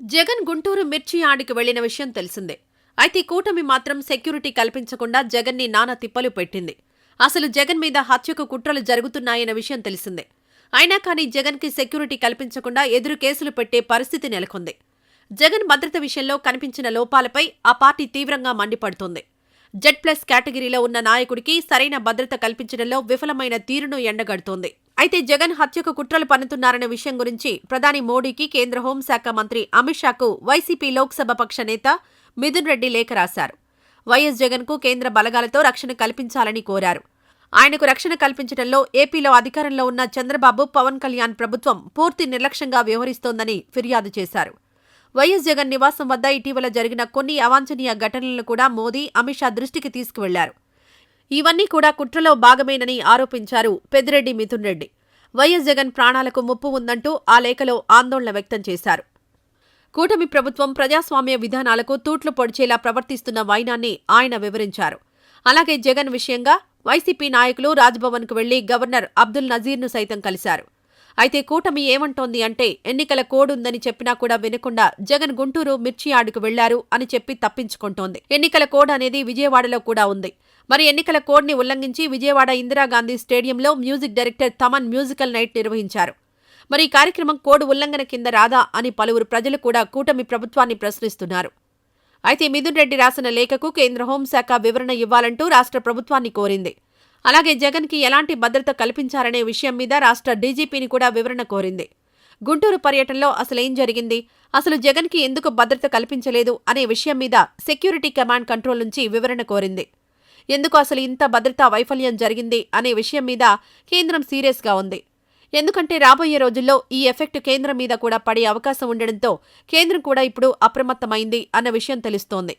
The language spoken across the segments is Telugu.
జగన్ గుంటూరు మిర్చి యార్డుకి వెళ్లిన విషయం తెలిసిందే. అయితే కూటమి మాత్రం సెక్యూరిటీ కల్పించకుండా జగన్ని నానా తిప్పలు పెట్టింది. అసలు జగన్ మీద హత్యకు కుట్రలు జరుగుతున్నాయన్న విషయం తెలిసిందే. అయినా కానీ జగన్కి సెక్యూరిటీ కల్పించకుండా ఎదురు కేసులు పెట్టే పరిస్థితి నెలకొంది. జగన్ భద్రత విషయంలో కనిపించిన లోపాలపై ఆ పార్టీ తీవ్రంగా మండిపడుతోంది. జెడ్+ కేటగిరీలో ఉన్న నాయకుడికి సరైన భద్రత కల్పించడంలో విఫలమైన తీరును ఎండగడుతోంది. అయితే జగన్ హత్యకు కుట్రలు పన్నుతున్నారన్న విషయం గురించి ప్రధాని మోడీకి కేంద్ర హోంశాఖ మంత్రి అమిత్ షాకు వైసీపీ లోక్సభ పక్ష నేత మిథున్ రెడ్డి లేఖ రాశారు. వైఎస్ జగన్కు కేంద్ర బలగాలతో రక్షణ కల్పించాలని కోరారు. ఆయనకు రక్షణ కల్పించడంలో ఏపీలో అధికారంలో ఉన్న చంద్రబాబు, పవన్ కళ్యాణ్ ప్రభుత్వం పూర్తి నిర్లక్ష్యంగా వ్యవహరిస్తోందని ఫిర్యాదు చేశారు. వైఎస్ జగన్ నివాసం వద్ద ఇటీవల జరిగిన కొన్ని అవాంఛనీయ ఘటనలను కూడా మోదీ, అమిత్ షా దృష్టికి తీసుకువెళ్లారు. ఇవన్నీ కూడా కుట్రలో భాగమేనని ఆరోపించారు పెద్దిరెడ్డి మిథున్ రెడ్డి. వైఎస్ జగన్ ప్రాణాలకు ముప్పు ఉందంటూ ఆ లేఖలో ఆందోళన వ్యక్తం చేశారు. కూటమి ప్రభుత్వం ప్రజాస్వామ్య విధానాలకు తూట్లు పొడిచేలా ప్రవర్తిస్తున్న వైనాన్ని ఆయన వివరించారు. అలాగే జగన్ విషయంగా వైసీపీ నాయకులు రాజ్భవన్కు వెళ్లి గవర్నర్ అబ్దుల్ నజీర్ను సైతం కలిశారు. అయితే కూటమి ఏమంటోంది అంటే ఎన్నికల కోడ్ ఉందని చెప్పినా కూడా వినకుండా జగన్ గుంటూరు మిర్చి యార్డుకు వెళ్లారు అని చెప్పి తప్పించుకుంటోంది. ఎన్నికల కోడ్ అనేది విజయవాడలో కూడా ఉంది. మరి ఎన్నికల కోడ్ని ఉల్లంఘించి విజయవాడ ఇందిరాగాంధీ స్టేడియంలో music director Thaman musical night నిర్వహించారు. మరి ఈ కార్యక్రమం కోడ్ ఉల్లంఘన కింద రాదా అని పలువురు ప్రజలు కూడా కూటమి ప్రభుత్వాన్ని ప్రశ్నిస్తున్నారు. అయితే మిథున్ రెడ్డి రాసిన లేఖకు కేంద్ర హోంశాఖ వివరణ ఇవ్వాలంటూ రాష్ట్ర ప్రభుత్వాన్ని కోరింది. అలాగే జగన్కి ఎలాంటి భద్రత కల్పించారనే విషయం మీద రాష్ట్ర డీజీపీని కూడా వివరణ కోరింది. గుంటూరు పర్యటనలో అసలేం జరిగింది, అసలు జగన్కి ఎందుకు భద్రత కల్పించలేదు అనే విషయం మీద సెక్యూరిటీ కమాండ్ కంట్రోల్ నుంచి వివరణ కోరింది. ఎందుకు అసలు ఇంత భద్రతా వైఫల్యం జరిగింది అనే విషయం మీద కేంద్రం సీరియస్గా ఉంది. ఎందుకంటే రాబోయే రోజుల్లో ఈ ఎఫెక్ట్ కేంద్రం మీద కూడా పడే అవకాశం ఉండడంతో కేంద్రం కూడా ఇప్పుడు అప్రమత్తమైంది అన్న విషయం తెలుస్తోంది.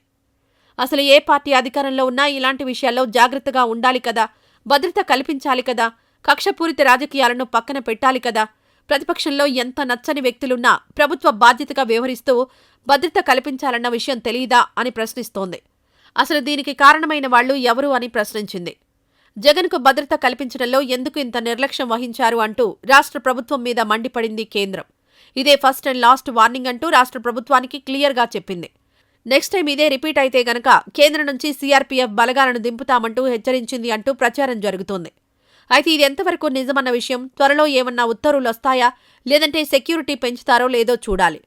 అసలు ఏ పార్టీ అధికారంలో ఉన్నా ఇలాంటి విషయాల్లో జాగ్రత్తగా ఉండాలి కదా, భద్రత కల్పించాలి కదా, కక్షపూరిత రాజకీయాలను పక్కన పెట్టాలి కదా, ప్రతిపక్షంలో ఎంత నచ్చని వ్యక్తులున్నా ప్రభుత్వ బాధ్యతగా వ్యవహరిస్తూ భద్రత కల్పించాలన్న విషయం తెలీదా అని ప్రశ్నిస్తోంది. అసలు దీనికి కారణమైన వాళ్లు ఎవరు అని ప్రశ్నించింది. జగన్కు భద్రత కల్పించడంలో ఎందుకు ఇంత నిర్లక్ష్యం వహించారు అంటూ రాష్ట్ర ప్రభుత్వం మీద మండిపడింది కేంద్రం. ఇదే ఫస్ట్ అండ్ లాస్ట్ వార్నింగ్ అంటూ రాష్ట్ర ప్రభుత్వానికి క్లియర్గా చెప్పింది. నెక్స్ట్ టైం ఇదే రిపీట్ అయితే గనక కేంద్రం నుంచి సీఆర్పీఎఫ్ బలగాలను దింపుతామంటూ హెచ్చరించింది అంటూ ప్రచారం జరుగుతోంది. అయితే ఇది ఎంతవరకు నిజమన్న విషయం, త్వరలో ఏమన్నా ఉత్తర్వులొస్తాయా, లేదంటే సెక్యూరిటీ పెంచుతారో లేదో చూడాలి.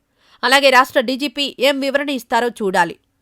అలాగే రాష్ట్ర డీజీపీ ఏం వివరణ ఇస్తారో చూడాలి.